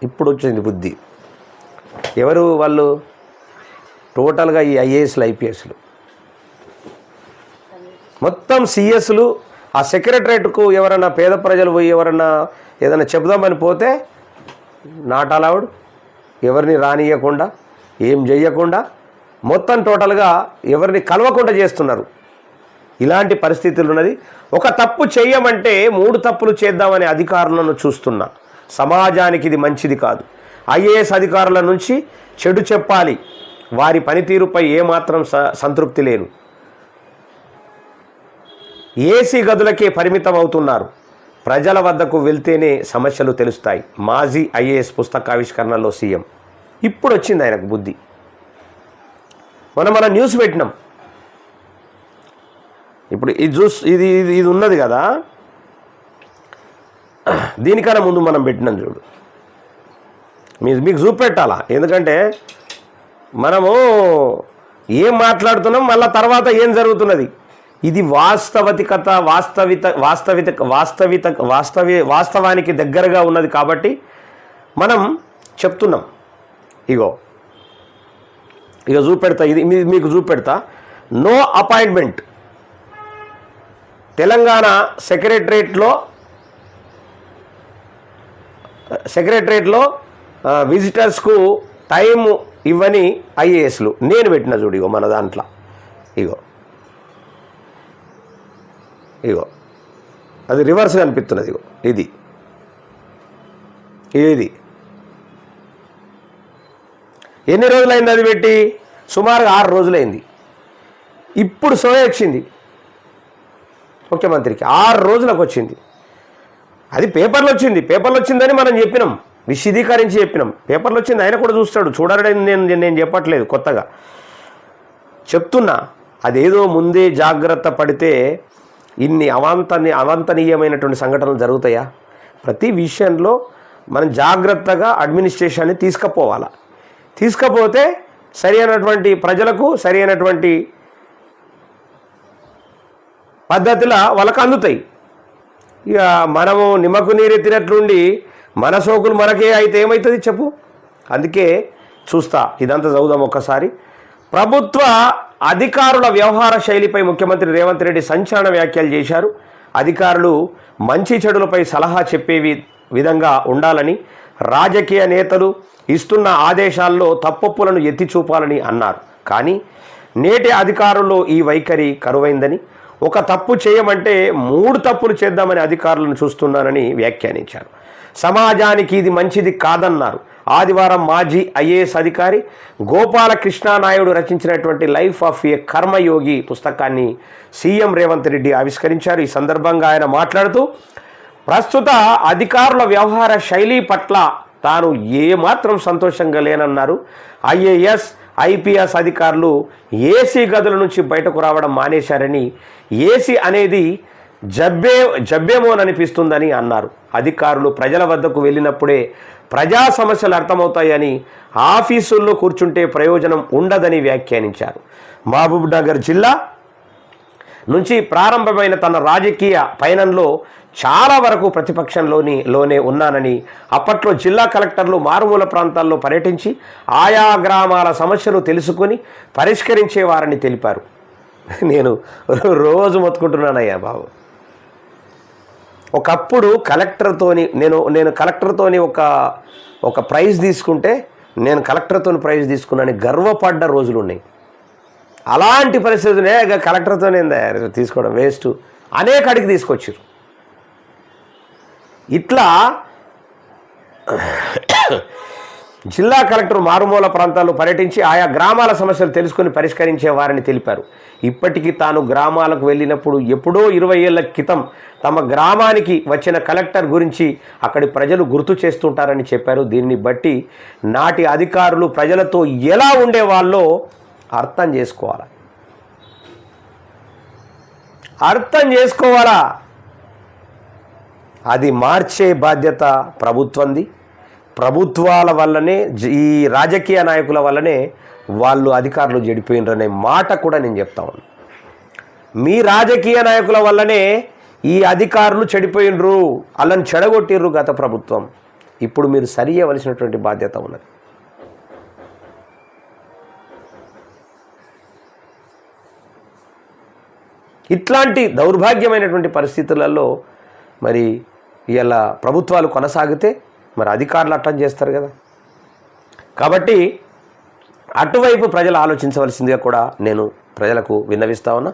ఇప్పుడు వచ్చింది బుద్ధి. ఎవరు వాళ్ళు? టోటల్గా ఈ ఐఏఎస్లు ఐపీఎస్లు మొత్తం సిఎస్లు. ఆ సెక్రటరేట్కు ఎవరన్నా పేద ప్రజలు పోయి ఎవరన్నా ఏదైనా చెబుదామని పోతే నాట్ అలౌడ్, ఎవరిని రానియకుండా ఏం చెయ్యకుండా మొత్తం టోటల్గా ఎవరిని కలవకుండా చేస్తున్నారు. ఇలాంటి పరిస్థితులు ఉన్నది. ఒక తప్పు చేయమంటే 3 తప్పులు చేద్దామనే అధికారులను చూస్తున్నా. సమాజానికి ఇది మంచిది కాదు. ఐఏఎస్ అధికారుల నుంచి చెడు చెప్పాలి. వారి పనితీరుపై ఏమాత్రం సంతృప్తి లేను. ఏసీ గదులకే పరిమితం అవుతున్నారు. ప్రజల వద్దకు వెళ్తేనే సమస్యలు తెలుస్తాయి. మాజీ ఐఏఎస్ పుస్తకావిష్కరణలో సీఎం. ఇప్పుడు వచ్చింది ఆయనకు బుద్ధి. మన న్యూస్ పెట్టినాం. ఇప్పుడు ఇది ఉన్నది కదా, దీనికన్నా ముందు మనం పెట్టినాం చూడు. మీకు చూపెట్టాలా, ఎందుకంటే మనము ఏం మాట్లాడుతున్నాం మళ్ళీ తర్వాత ఏం జరుగుతున్నది. ఇది వాస్తవానికి దగ్గరగా ఉన్నది కాబట్టి మనం చెప్తున్నాం. ఇక చూపెడతా, ఇది మీకు చూపెడతా. No appointment. తెలంగాణ సెక్రటరేట్లో విజిటర్స్కు టైం ఇవ్వని ఐఏఎస్లు. నేను పెట్టిన చూడు, ఇగో మన దాంట్లో ఇగో అది రివర్స్ కనిపిస్తున్నది. ఇగో ఇది ఎన్ని రోజులైంది అది పెట్టి? సుమారుగా 6 రోజులైంది. ఇప్పుడు సోయ వచ్చింది ముఖ్యమంత్రికి, 6 రోజులకు వచ్చింది. అది పేపర్లో వచ్చిందని మనం చెప్పినాం, విశదీకరించి చెప్పినాం. పేపర్లో వచ్చింది, ఆయన కూడా చూస్తాడు, చూడాలని నేను చెప్పట్లేదు, కొత్తగా చెప్తున్నా. అదేదో ముందే జాగ్రత్త పడితే ఇన్ని అవాంతనీయమైనటువంటి సంఘటనలు జరుగుతాయా? ప్రతి విషయంలో మనం జాగ్రత్తగా అడ్మినిస్ట్రేషన్ని తీసుకపోతే సరైనటువంటి ప్రజలకు సరైనటువంటి పద్ధతిలో వాళ్ళకు అందుతాయి. ఇక మనము నిమ్మకు నీరెత్తినట్లుండి మన సోకులు మనకే అయితే ఏమవుతుంది చెప్పు? అందుకే చూస్తా, ఇదంతా చదువుదాం ఒక్కసారి. ప్రభుత్వ అధికారుల వ్యవహార శైలిపై ముఖ్యమంత్రి రేవంత్ రెడ్డి సంచలన వ్యాఖ్యలు చేశారు. అధికారులు మంచి చెడులపై సలహా చెప్పే విధంగా ఉండాలని, రాజకీయ నేతలు ఇస్తున్న ఆదేశాల్లో తప్పొప్పులను ఎత్తి చూపాలని అన్నారు. కానీ నేటి అధికారుల్లో ఈ వైఖరి కరువైందని, ఒక తప్పు చేయమంటే 3 తప్పులు చేద్దామని అధికారులను చూస్తున్నానని వ్యాఖ్యానించారు. సమాజానికి ఇది మంచిది కాదన్నారు. ఆదివారం మాజీ ఐఏఎస్ అధికారి గోపాలకృష్ణనాయుడు రచించినటువంటి లైఫ్ ఆఫ్ ఏ కర్మయోగి పుస్తకాన్ని సీఎం రేవంత్ రెడ్డి ఆవిష్కరించారు. ఈ సందర్భంగా ఆయన మాట్లాడుతూ ప్రస్తుత అధికారుల వ్యవహార శైలి పట్ల తాను ఏమాత్రం సంతోషంగా లేనన్నారు. ఐఏఎస్ ఐపీఎస్ అధికారులు ఏసీ గదుల నుంచి బయటకు రావడం మానేశారని, ఏసీ అనేది జబ్బేమోననిపిస్తుందని అన్నారు. అధికారులు ప్రజల వద్దకు వెళ్ళినప్పుడే ప్రజా సమస్యలు అర్థమవుతాయని, ఆఫీసుల్లో కూర్చుంటే ప్రయోజనం ఉండదని వ్యాఖ్యానించారు. మహబూబ్నగర్ జిల్లా నుంచి ప్రారంభమైన తన రాజకీయ పయనంలో చాలా వరకు ప్రతిపక్షంలోనే ఉన్నానని, అప్పట్లో జిల్లా కలెక్టర్లు మారుమూల ప్రాంతాల్లో పర్యటించి ఆయా గ్రామాల సమస్యలు తెలుసుకొని పరిష్కరించేవారని తెలిపారు. నేను రోజు మొత్తుకుంటున్నానయ్యా బాబు. ఒకప్పుడు కలెక్టర్తోని నేను కలెక్టర్తోని ఒక ప్రైజ్ తీసుకుంటే, నేను కలెక్టర్తోని ప్రైజ్ తీసుకున్నాను గర్వపడ్డ రోజులు ఉన్నాయి. అలాంటి పరిస్థితులే కలెక్టర్తోనే తీసుకోవడం వేస్ట్ అనేక అడిగి తీసుకొచ్చారు. ఇట్లా జిల్లా కలెక్టర్ మారుమూల ప్రాంతాల్లో పర్యటించి ఆయా గ్రామాల సమస్యలు తెలుసుకుని పరిష్కరించే వారని తెలిపారు. ఇప్పటికీ తాను గ్రామాలకు వెళ్ళినప్పుడు ఎప్పుడో 20 ఏళ్ల క్రితం తమ గ్రామానికి వచ్చిన కలెక్టర్ గురించి అక్కడి ప్రజలు గుర్తు చేస్తుంటారని చెప్పారు. దీన్ని బట్టి నాటి అధికారులు ప్రజలతో ఎలా ఉండేవాళ్ళో అర్థం చేసుకోవాలా. అది మార్చే బాధ్యత ప్రభుత్వంది. ప్రభుత్వాల వల్లనే, ఈ రాజకీయ నాయకుల వల్లనే వాళ్ళు అధికారులు చెడిపోయినరనే మాట కూడా నేను చెప్తా ఉన్నాను. మీ రాజకీయ నాయకుల వల్లనే ఈ అధికారులు చెడిపోయినరు, వాళ్ళని చెడగొట్టిర్రు గత ప్రభుత్వం. ఇప్పుడు మీరు సరి చేయవలసినటువంటి బాధ్యత ఉన్నది. ఇట్లాంటి దౌర్భాగ్యమైనటువంటి పరిస్థితులలో మరి ఇలా ప్రభుత్వాలు కొనసాగితే మరి అధికారులు అట్టం చేస్తారు కదా. కాబట్టి అటువైపు ప్రజలు ఆలోచించవలసిందిగా కూడా నేను ప్రజలకు విన్నవిస్తా ఉన్నా.